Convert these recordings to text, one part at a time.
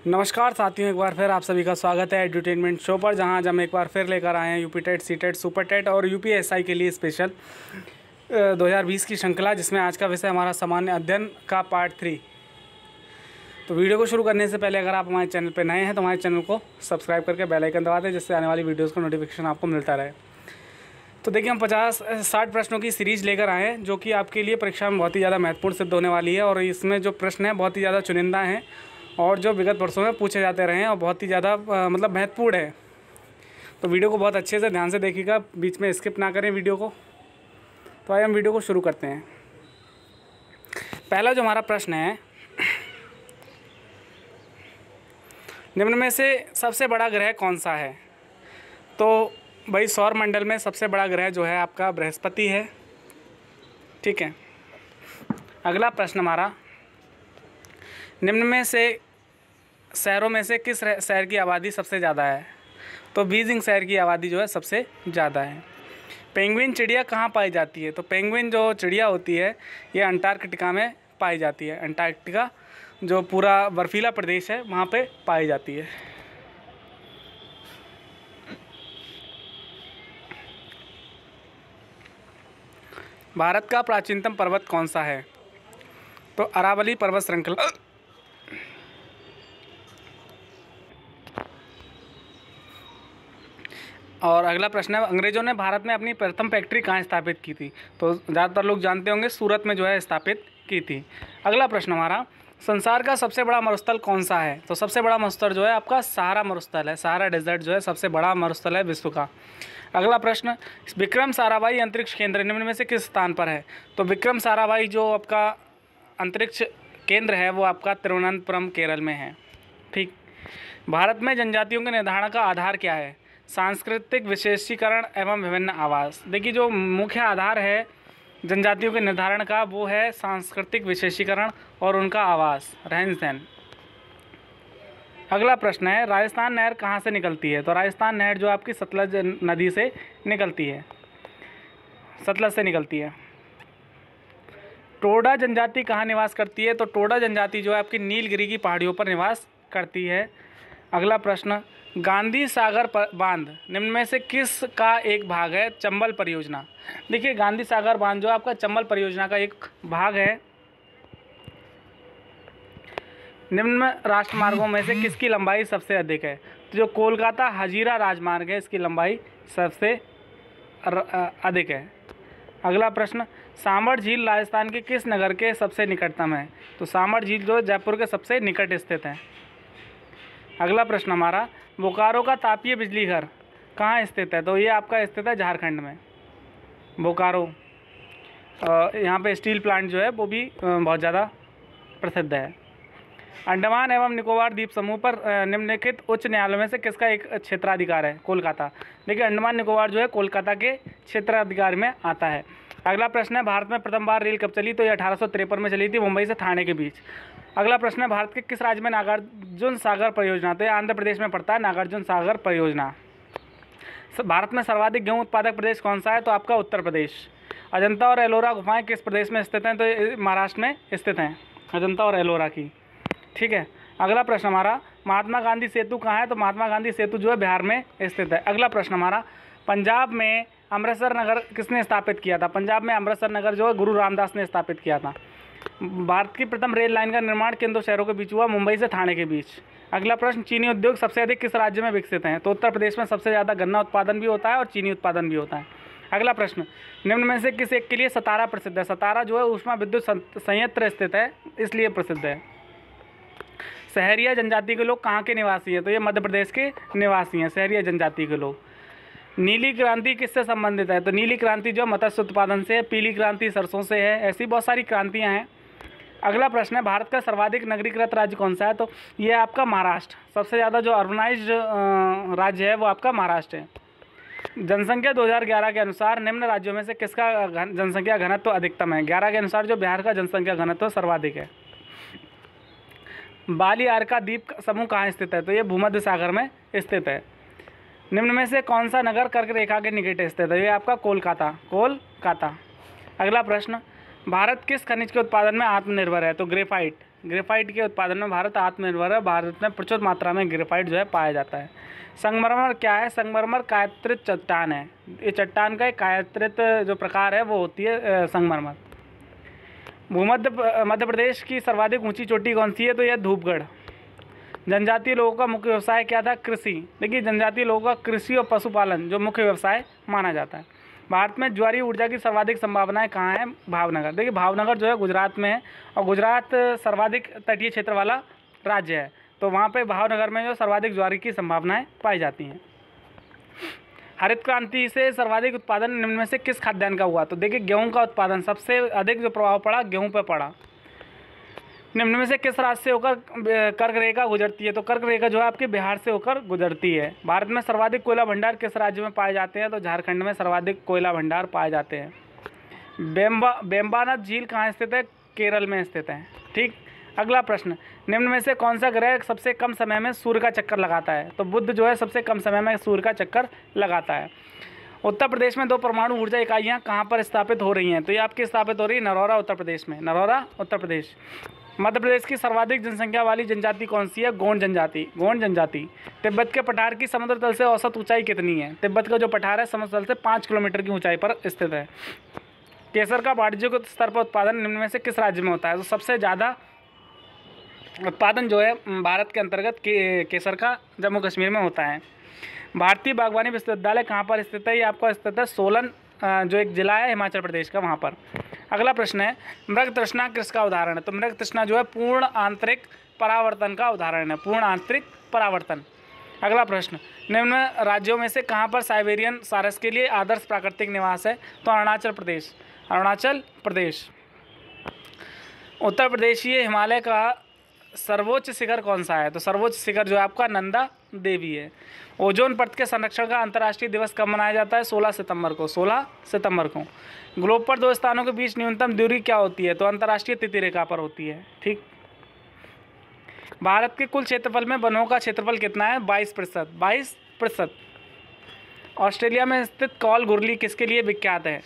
नमस्कार साथियों, एक बार फिर आप सभी का स्वागत है एडुटेनमेंट शो पर, जहां आज हम एक बार फिर लेकर आए हैं UP TET, C TET, super TET और यूपीएसआई के लिए स्पेशल 2020 की श्रृंखला, जिसमें आज का विषय हमारा सामान्य अध्ययन का पार्ट 3। तो वीडियो को शुरू करने से पहले अगर आप हमारे चैनल पर नए हैं तो हमारे चैनल को सब्सक्राइब करके बेल आइकन दबा दें, जिससे आने वाली वीडियोज़ का नोटिफिकेशन आपको मिलता रहे। तो देखिए, हम 50-60 प्रश्नों की सीरीज़ लेकर आए हैं, जो कि आपके लिए परीक्षा में बहुत ही ज़्यादा महत्वपूर्ण सिद्ध होने वाली है। और इसमें जो प्रश्न हैं बहुत ही ज़्यादा चुनिंदा हैं और जो विगत वर्षों में पूछे जाते रहे हैं और बहुत ही ज़्यादा महत्वपूर्ण है। तो वीडियो को बहुत अच्छे से ध्यान से देखिएगा, बीच में स्किप ना करें वीडियो को। तो आइए हम वीडियो को शुरू करते हैं। पहला जो हमारा प्रश्न है, निम्न में से सबसे बड़ा ग्रह कौन सा है? तो भाई सौर मंडल में सबसे बड़ा ग्रह जो है आपका बृहस्पति है। ठीक है। अगला प्रश्न हमारा, निम्न में से शहरों में से किस शहर की आबादी सबसे ज़्यादा है? तो बीजिंग शहर की आबादी जो है सबसे ज़्यादा है। पेंगुइन चिड़िया कहाँ पाई जाती है? तो पेंगुइन जो चिड़िया होती है ये अंटार्कटिका में पाई जाती है। अंटार्कटिका जो पूरा बर्फीला प्रदेश है वहाँ पे पाई जाती है। भारत का प्राचीनतम पर्वत कौन सा है? तो अरावली पर्वत श्रृंखला। और अगला प्रश्न है, अंग्रेज़ों ने भारत में अपनी प्रथम फैक्ट्री कहाँ स्थापित की थी? तो ज़्यादातर लोग जानते होंगे सूरत में जो है स्थापित की थी। अगला प्रश्न हमारा, संसार का सबसे बड़ा मरुस्थल कौन सा है? तो सबसे बड़ा मरुस्थल जो है आपका सहारा मरुस्थल है। सहारा डेजर्ट जो है सबसे बड़ा मरुस्थल है विश्व का। अगला प्रश्न, विक्रम साराभाई अंतरिक्ष केंद्र निम्न में से किस स्थान पर है? तो विक्रम साराभाई जो आपका अंतरिक्ष केंद्र है वो आपका तिरुवनंतपुरम केरल में है। ठीक। भारत में जनजातियों के निर्धारण का आधार क्या है? सांस्कृतिक विशेषीकरण एवं विभिन्न आवास। देखिए, जो मुख्य आधार है जनजातियों के निर्धारण का वो है सांस्कृतिक विशेषीकरण और उनका आवास, रहन सहन। अगला प्रश्न है, राजस्थान नहर कहाँ से निकलती है? तो राजस्थान नहर जो आपकी सतलज नदी से निकलती है, सतलज से निकलती है। टोडा जनजाति कहाँ निवास करती है? तो टोडा जनजाति जो है आपकी नीलगिरी की पहाड़ियों पर निवास करती है। अगला प्रश्न, गांधी सागर बांध निम्न में से किस का एक भाग है? चंबल परियोजना। देखिए, गांधी सागर बांध जो आपका चंबल परियोजना का एक भाग है। निम्न राष्ट्रमार्गों में से किसकी लंबाई सबसे अधिक है? तो जो कोलकाता हजीरा राजमार्ग है इसकी लंबाई सबसे अधिक है। अगला प्रश्न, सामर झील राजस्थान के किस नगर के सबसे निकटतम है? तो सामर झील जो जयपुर के सबसे निकट स्थित है। अगला प्रश्न हमारा, बोकारो का तापीय बिजली घर कहाँ स्थित है? तो ये आपका स्थित है झारखंड में, बोकारो। यहाँ पे स्टील प्लांट जो है वो भी बहुत ज़्यादा प्रसिद्ध है। अंडमान एवं निकोबार द्वीप समूह पर निम्नलिखित उच्च न्यायालयों में से किसका एक क्षेत्राधिकार है? कोलकाता। देखिए, अंडमान निकोबार जो है कोलकाता के क्षेत्राधिकार में आता है। अगला प्रश्न है, भारत में प्रथम बार रेल कब चली? तो ये 1853 में चली थी, मुंबई से ठाणे के बीच। अगला प्रश्न है, भारत के किस राज्य में नागार्जुन सागर परियोजना? तो ये आंध्र प्रदेश में पड़ता है नागार्जुन सागर परियोजना। भारत में सर्वाधिक गेहूं उत्पादक प्रदेश कौन सा है? तो आपका उत्तर प्रदेश। अजंता और एलोरा गुफाएं किस प्रदेश में स्थित हैं? तो ये महाराष्ट्र में स्थित हैं, अजंता और एलोरा की। ठीक है। अगला प्रश्न हमारा, महात्मा गांधी सेतु कहाँ है? तो महात्मा गांधी सेतु जो है बिहार में स्थित है। अगला प्रश्न हमारा, पंजाब में अमृतसर नगर किसने स्थापित किया था? पंजाब में अमृतसर नगर जो है गुरु रामदास ने स्थापित किया था। भारत की प्रथम रेल लाइन का निर्माण किन दो शहरों के बीच हुआ? मुंबई से ठाणे के बीच। अगला प्रश्न, चीनी उद्योग सबसे अधिक किस राज्य में विकसित हैं? तो उत्तर प्रदेश में सबसे ज़्यादा गन्ना उत्पादन भी होता है और चीनी उत्पादन भी होता है। अगला प्रश्न, निम्न में से किस एक के लिए सतारा प्रसिद्ध है? सतारा जो है ऊष्मा विद्युत संयंत्र स्थित है, इसलिए प्रसिद्ध है। सहरिया जनजाति के लोग कहाँ के निवासी हैं? तो ये मध्य प्रदेश के निवासी हैं सहरिया जनजाति के लोग। नीली क्रांति किससे संबंधित है? तो नीली क्रांति जो मत्स्य उत्पादन से है। पीली क्रांति सरसों से है। ऐसी बहुत सारी क्रांतियाँ हैं। अगला प्रश्न है, भारत का सर्वाधिक नगरीकृत राज्य कौन सा है? तो ये आपका महाराष्ट्र। सबसे ज़्यादा जो अर्बनाइज्ड राज्य है वो आपका महाराष्ट्र है। जनसंख्या 2011 के अनुसार निम्न राज्यों में से किसका जनसंख्या घनत्व अधिकतम है? 11 के अनुसार जो बिहार का जनसंख्या घनत्व सर्वाधिक है। बालियार का द्वीप समूह कहाँ स्थित है? तो ये भूमध्य सागर में स्थित है। निम्न में से कौन सा नगर कर्क रेखा के निकट स्थित है? ये आपका कोलकाता, कोलकाता। अगला प्रश्न, भारत किस खनिज के उत्पादन में आत्मनिर्भर है? तो ग्रेफाइट ग्रेफाइट के उत्पादन में भारत आत्मनिर्भर है। भारत में प्रचुर मात्रा में ग्रेफाइट जो है पाया जाता है। संगमरमर क्या है? संगमरमर कायत्रित चट्टान है। ये चट्टान का एक कायत्रित जो प्रकार है वो होती है संगमरमर। मध्य प्रदेश की सर्वाधिक ऊंची चोटी कौन सी है? तो यह धूपगढ़। जनजातीय लोगों का मुख्य व्यवसाय क्या था? कृषि। देखिए जनजातीय लोगों का कृषि और पशुपालन जो मुख्य व्यवसाय माना जाता है। भारत में ज्वारीय ऊर्जा की सर्वाधिक संभावनाएं कहाँ हैं? भावनगर। देखिए भावनगर जो है गुजरात में है और गुजरात सर्वाधिक तटीय क्षेत्र वाला राज्य है, तो वहाँ पे भावनगर में जो सर्वाधिक ज्वारीय की संभावनाएं पाई जाती हैं। हरित क्रांति से सर्वाधिक उत्पादन निम्न में से किस खाद्यान्न का हुआ? तो देखिए गेहूं का उत्पादन सबसे अधिक जो प्रभाव पड़ा गेहूं पर पड़ा। निम्न में से किस राज्य से होकर कर्क रेखा गुजरती है? तो कर्क रेखा जो है आपके बिहार से होकर गुजरती है। भारत में सर्वाधिक कोयला भंडार किस राज्य में पाए जाते हैं? तो झारखंड में सर्वाधिक कोयला भंडार पाए जाते हैं। बेम्बानाथ झील कहाँ स्थित है? केरल में स्थित है। ठीक। अगला प्रश्न, निम्न में से कौन सा ग्रह सबसे कम समय में सूर्य का चक्कर लगाता है? तो बुध जो है सबसे कम समय में सूर्य का चक्कर लगाता है। उत्तर प्रदेश में 2 परमाणु ऊर्जा इकाइयाँ कहाँ पर स्थापित हो रही हैं? तो ये आपकी स्थापित हो रही है नरौरा उत्तर प्रदेश में। नरौरा उत्तर प्रदेश। मध्य प्रदेश की सर्वाधिक जनसंख्या वाली जनजाति कौन सी है? गोंड जनजाति। गोंड जनजाति। तिब्बत के पठार की समुद्र तल से औसत ऊंचाई कितनी है? तिब्बत का जो पठार है समुद्र तल से 5 किलोमीटर की ऊंचाई पर स्थित है। केसर का वाणिज्यिक स्तर पर उत्पादन निम्न में से किस राज्य में होता है? तो सबसे ज़्यादा उत्पादन जो है भारत के अंतर्गत केसर का जम्मू कश्मीर में होता है। भारतीय बागवानी विश्वविद्यालय कहाँ पर स्थित है? ये आपका स्थित है सोलन, जो एक जिला है हिमाचल प्रदेश का, वहाँ पर। अगला प्रश्न है, मृग तृष्णा किसका उदाहरण है? तो मृग तृष्णा जो है पूर्ण आंतरिक परावर्तन का उदाहरण है। पूर्ण आंतरिक परावर्तन। अगला प्रश्न, निम्न राज्यों में से कहाँ पर साइबेरियन सारस के लिए आदर्श प्राकृतिक निवास है? तो अरुणाचल प्रदेश। अरुणाचल प्रदेश। उत्तर प्रदेशीय हिमालय का सर्वोच्च शिखर कौन सा है? तो सर्वोच्च शिखर जो है आपका नंदा देवी है। ओजोन परत के संरक्षण का अंतर्राष्ट्रीय दिवस कब मनाया जाता है? 16 सितंबर को। 16 सितंबर को। ग्लोब पर 2 स्थानों के बीच न्यूनतम दूरी क्या होती है? तो अंतर्राष्ट्रीय तिथि रेखा पर होती है। ठीक। भारत के कुल क्षेत्रफल में वनों का क्षेत्रफल कितना है? 22%। 22%। ऑस्ट्रेलिया में स्थित कॉलगुरली किसके लिए विख्यात है?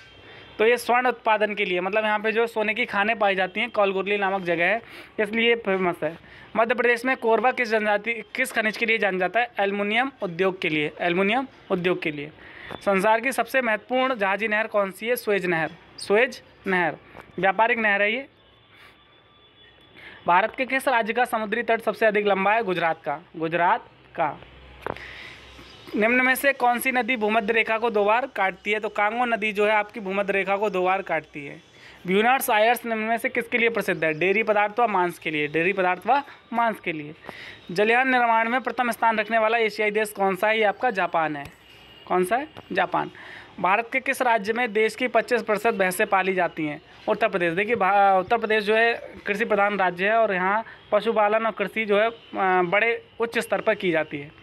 तो ये स्वर्ण उत्पादन के लिए, मतलब यहाँ पे जो सोने की खानें पाई जाती हैं, कॉलगुरली नामक जगह है, इसलिए फेमस है। मध्य प्रदेश में कोरबा किस खनिज के लिए जाना जाता है? एल्युमिनियम उद्योग के लिए। एल्युमिनियम उद्योग के लिए। संसार की सबसे महत्वपूर्ण जहाजी नहर कौन सी है? स्वेज नहर। स्वेज नहर व्यापारिक नहर है ये। भारत के किस राज्य का समुद्री तट सबसे अधिक लंबा है? गुजरात का। गुजरात का। निम्न में से कौन सी नदी भूमध्य रेखा को 2 बार काटती है? तो कांगो नदी जो है आपकी भूमध्य रेखा को 2 बार काटती है। ब्यूनस आयर्स निम्न में से किसके लिए प्रसिद्ध है? डेयरी पदार्थ व मांस के लिए। डेयरी पदार्थ व मांस के लिए। जलयान निर्माण में प्रथम स्थान रखने वाला एशियाई देश कौन सा है? ये आपका जापान है। कौन सा है? जापान। भारत के किस राज्य में देश की 25% भैंसें पाली जाती हैं? उत्तर प्रदेश। देखिए उत्तर प्रदेश जो है कृषि प्रधान राज्य है और यहाँ पशुपालन और कृषि जो है बड़े उच्च स्तर पर की जाती है।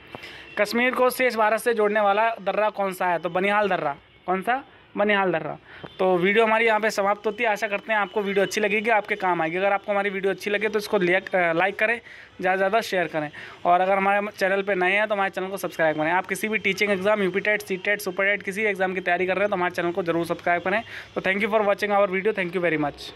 कश्मीर को शेष भारत से जोड़ने वाला दर्रा कौन सा है? तो बनिहाल दर्रा। कौन सा? बनिहाल दर्रा। तो वीडियो हमारी यहाँ पे समाप्त होती है। आशा करते हैं आपको वीडियो अच्छी लगेगी, आपके काम आएगी। अगर आपको हमारी वीडियो अच्छी लगे तो इसको लाइक करें, ज़्यादा से ज़्यादा शेयर करें, और अगर हमारे चैनल पे नए हैं तो हमारे चैनल को सब्सक्राइब करें। आप किसी भी teaching exam, UP TET, C TET, super TET, किसी एग्जाम की तैयारी कर रहे हैं तो हमारे चैनल को जरूर सब्सक्राइब करें। तो thank you for watching our video. Thank you very much.